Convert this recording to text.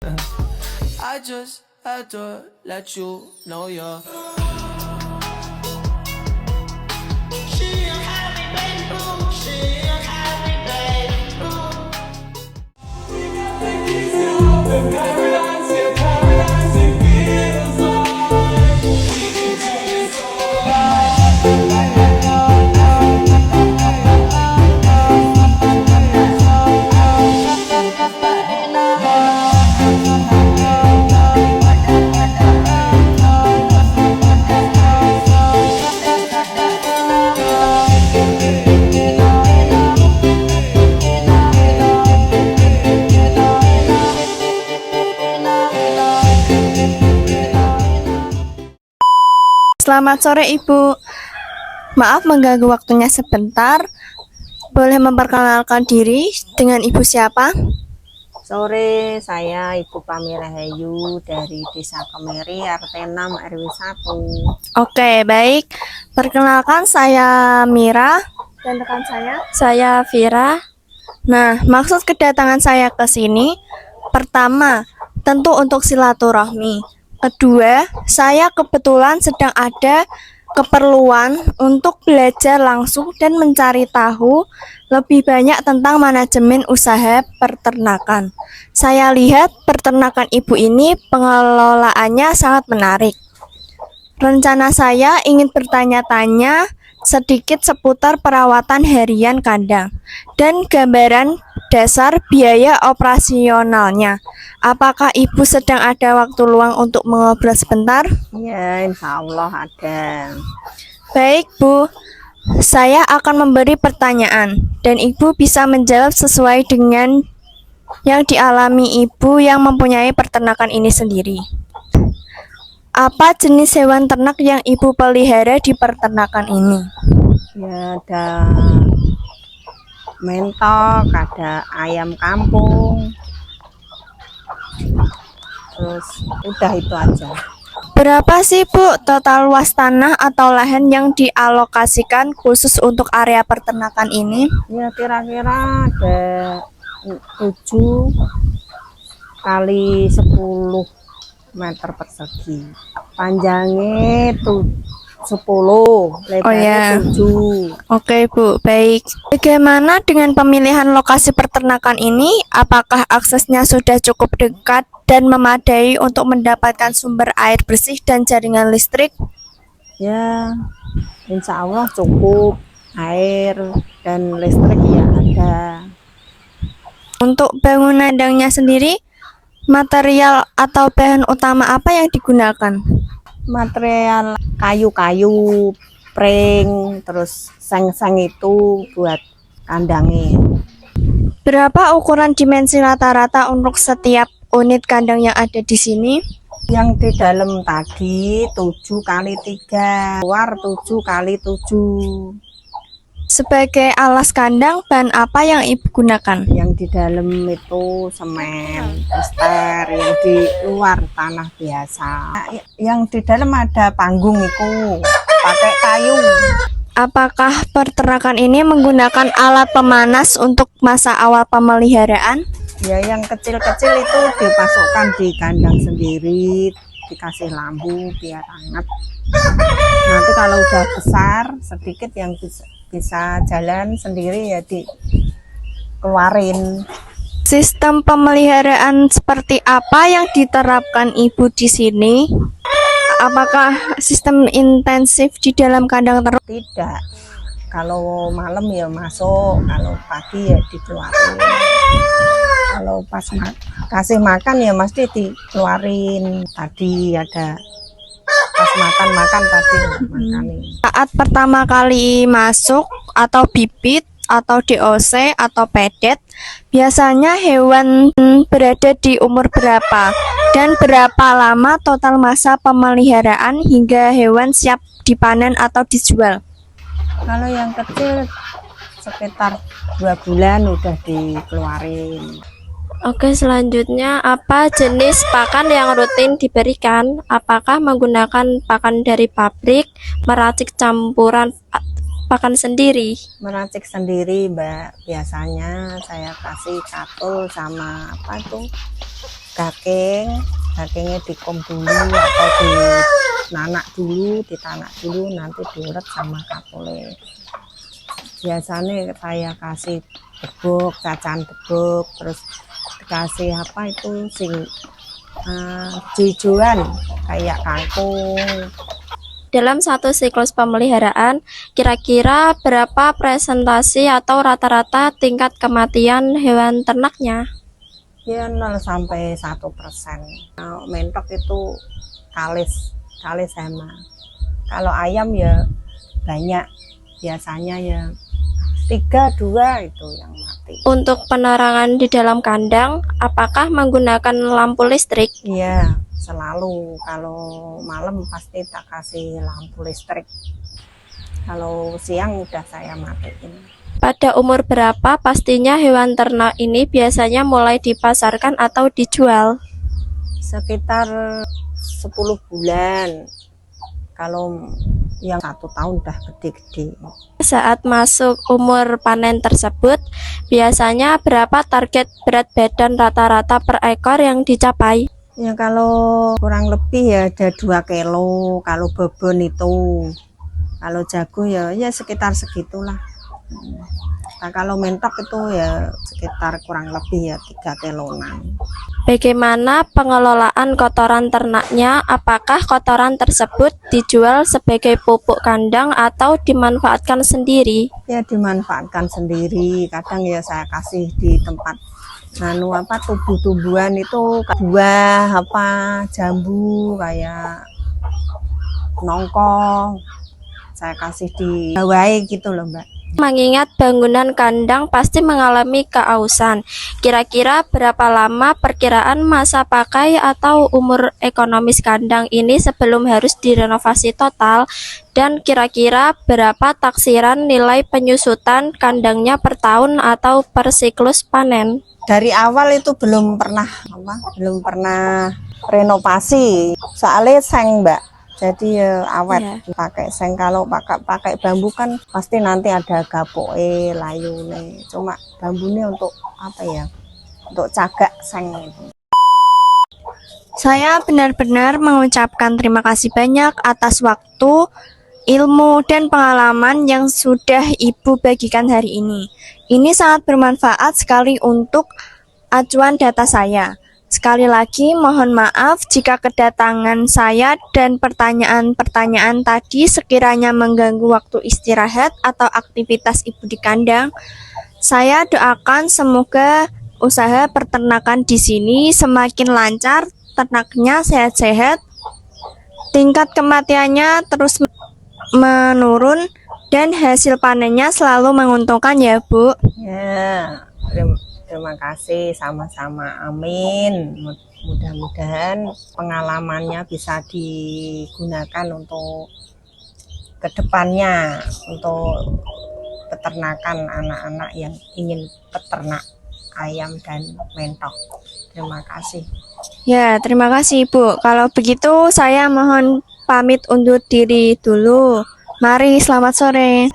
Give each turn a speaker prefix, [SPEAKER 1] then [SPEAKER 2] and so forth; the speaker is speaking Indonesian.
[SPEAKER 1] I just had to let you know you're. She a happy baby boo. She a happy baby boo.
[SPEAKER 2] Selamat sore Ibu. Maaf mengganggu waktunya sebentar. Boleh memperkenalkan diri dengan Ibu siapa?
[SPEAKER 3] Sore, saya Ibu Pamira Hayu dari Desa Kemeri, RT 6 RW 1.
[SPEAKER 2] Oke, baik. Perkenalkan saya Mira dan rekan saya Vira. Nah, maksud kedatangan saya ke sini pertama, tentu untuk silaturahmi. Kedua, saya kebetulan sedang ada keperluan untuk belajar langsung dan mencari tahu lebih banyak tentang manajemen usaha peternakan. Saya lihat peternakan ibu ini pengelolaannya sangat menarik. Rencana saya ingin bertanya-tanya sedikit seputar perawatan harian kandang dan gambaran dasar biaya operasionalnya. Apakah Ibu sedang ada waktu luang untuk mengobrol sebentar?
[SPEAKER 3] Ya, insya Allah ada.
[SPEAKER 2] Baik, Bu. Saya akan memberi pertanyaan dan Ibu bisa menjawab sesuai dengan yang dialami Ibu yang mempunyai peternakan ini sendiri. Apa jenis hewan ternak yang Ibu pelihara di peternakan ini?
[SPEAKER 3] Ya, ada mentok, ada ayam kampung. Terus udah itu aja.
[SPEAKER 2] Berapa sih Bu total luas tanah atau lahan yang dialokasikan khusus untuk area peternakan ini?
[SPEAKER 3] Ya, kira-kira ada 7 kali 10 meter persegi. Panjangnya tuh 10, lebarnya 7.
[SPEAKER 2] Oke Bu, baik. Bagaimana dengan pemilihan lokasi peternakan ini? Apakah aksesnya sudah cukup dekat dan memadai untuk mendapatkan sumber air bersih dan jaringan listrik?
[SPEAKER 3] Ya, insya Allah cukup air dan listrik ya ada.
[SPEAKER 2] Untuk bangunan kandangnya sendiri, material atau bahan utama apa yang digunakan?
[SPEAKER 3] Material kayu-kayu, pring, terus seng-seng itu buat kandangnya.
[SPEAKER 2] Berapa ukuran dimensi rata-rata untuk setiap unit kandang yang ada di sini?
[SPEAKER 3] Yang di dalam tadi 7 kali 3, luar 7 kali 7.
[SPEAKER 2] Sebagai alas kandang, bahan apa yang Ibu gunakan?
[SPEAKER 3] Yang di dalam itu semen, plaster, yang di luar tanah biasa. Yang di dalam ada panggung itu, pakai kayu.
[SPEAKER 2] Apakah peternakan ini menggunakan alat pemanas untuk masa awal pemeliharaan?
[SPEAKER 3] Ya, yang kecil-kecil itu dipasukkan di kandang sendiri, dikasih lampu biar hangat. Nanti kalau udah besar sedikit yang bisa jalan sendiri ya dikeluarin.
[SPEAKER 2] Sistem pemeliharaan seperti apa yang diterapkan Ibu di sini? Apakah sistem intensif di dalam kandang terus?
[SPEAKER 3] Tidak. Kalau malam ya masuk, kalau pagi ya dikeluarin. Kalau pas kasih makan ya mesti dikeluarin. Tadi ada pas makan tadi makanin.
[SPEAKER 2] Saat pertama kali masuk atau bibit atau DOC atau pedet, biasanya hewan berada di umur berapa dan berapa lama total masa pemeliharaan hingga hewan siap dipanen atau dijual?
[SPEAKER 3] Kalau yang kecil sekitar 2 bulan udah dikeluarin.
[SPEAKER 4] Oke, selanjutnya apa jenis pakan yang rutin diberikan? Apakah menggunakan pakan dari pabrik, meracik campuran pakan sendiri?
[SPEAKER 3] Meracik sendiri, Mbak. Biasanya saya kasih katul sama apa tuh? dagingnya dikom dulu atau ditanak dulu, nanti diulet sama kapule. Biasanya saya kasih bebek, cacan bebek, terus dikasih apa itu sing hijauan kayak kangkung.
[SPEAKER 4] Dalam satu siklus pemeliharaan, kira-kira berapa presentasi atau rata-rata tingkat kematian hewan ternaknya?
[SPEAKER 3] Ya 0 sampai 1%. Mentok itu kalis sama. Kalau ayam ya banyak, biasanya ya 3-2 itu yang mati.
[SPEAKER 4] Untuk penerangan di dalam kandang, apakah menggunakan lampu listrik?
[SPEAKER 3] Iya, selalu kalau malam pasti tak kasih lampu listrik. Kalau siang udah saya matiin.
[SPEAKER 4] Pada umur berapa pastinya hewan ternak ini biasanya mulai dipasarkan atau dijual?
[SPEAKER 3] Sekitar 10 bulan. Kalau yang 1 tahun udah gede-gede.
[SPEAKER 4] Saat masuk umur panen tersebut, biasanya berapa target berat badan rata-rata per ekor yang dicapai?
[SPEAKER 3] Ya kalau kurang lebih ya ada 2 kilo. Kalau babon itu, kalau jago ya sekitar segitulah. Nah, kalau mentok itu ya sekitar kurang lebih ya 3 kiloan.
[SPEAKER 4] Bagaimana pengelolaan kotoran ternaknya? Apakah kotoran tersebut dijual sebagai pupuk kandang atau dimanfaatkan sendiri?
[SPEAKER 3] Ya dimanfaatkan sendiri. Kadang ya saya kasih di tempat tumbuh-tumbuhan itu buah jambu kayak nongkong. Saya kasih di bawah gitu loh, Mbak.
[SPEAKER 4] Mengingat bangunan kandang pasti mengalami keausan. Kira-kira berapa lama perkiraan masa pakai atau umur ekonomis kandang ini sebelum harus direnovasi total? Dan kira-kira berapa taksiran nilai penyusutan kandangnya per tahun atau per siklus panen?
[SPEAKER 3] Dari awal itu belum pernah renovasi. Soalnya seng, Mbak. Jadi awet pakai seng. Kalau pakai bambu kan pasti nanti ada gapoke, layune. Cuma bambunya untuk apa ya? Untuk cagak seng itu.
[SPEAKER 2] Saya benar-benar mengucapkan terima kasih banyak atas waktu, ilmu, dan pengalaman yang sudah Ibu bagikan hari ini. Ini sangat bermanfaat sekali untuk acuan data saya. Sekali lagi mohon maaf jika kedatangan saya dan pertanyaan-pertanyaan tadi sekiranya mengganggu waktu istirahat atau aktivitas Ibu di kandang. Saya doakan semoga usaha peternakan di sini semakin lancar, ternaknya sehat-sehat, tingkat kematiannya terus menurun, dan hasil panennya selalu menguntungkan ya, Bu.
[SPEAKER 3] Ya, terima kasih, sama-sama, amin. Mudah-mudahan pengalamannya bisa digunakan untuk kedepannya, untuk peternakan anak-anak yang ingin peternak ayam dan mentok. Terima kasih.
[SPEAKER 2] Ya, terima kasih, Bu. Kalau begitu saya mohon pamit undur diri dulu. Mari, selamat sore.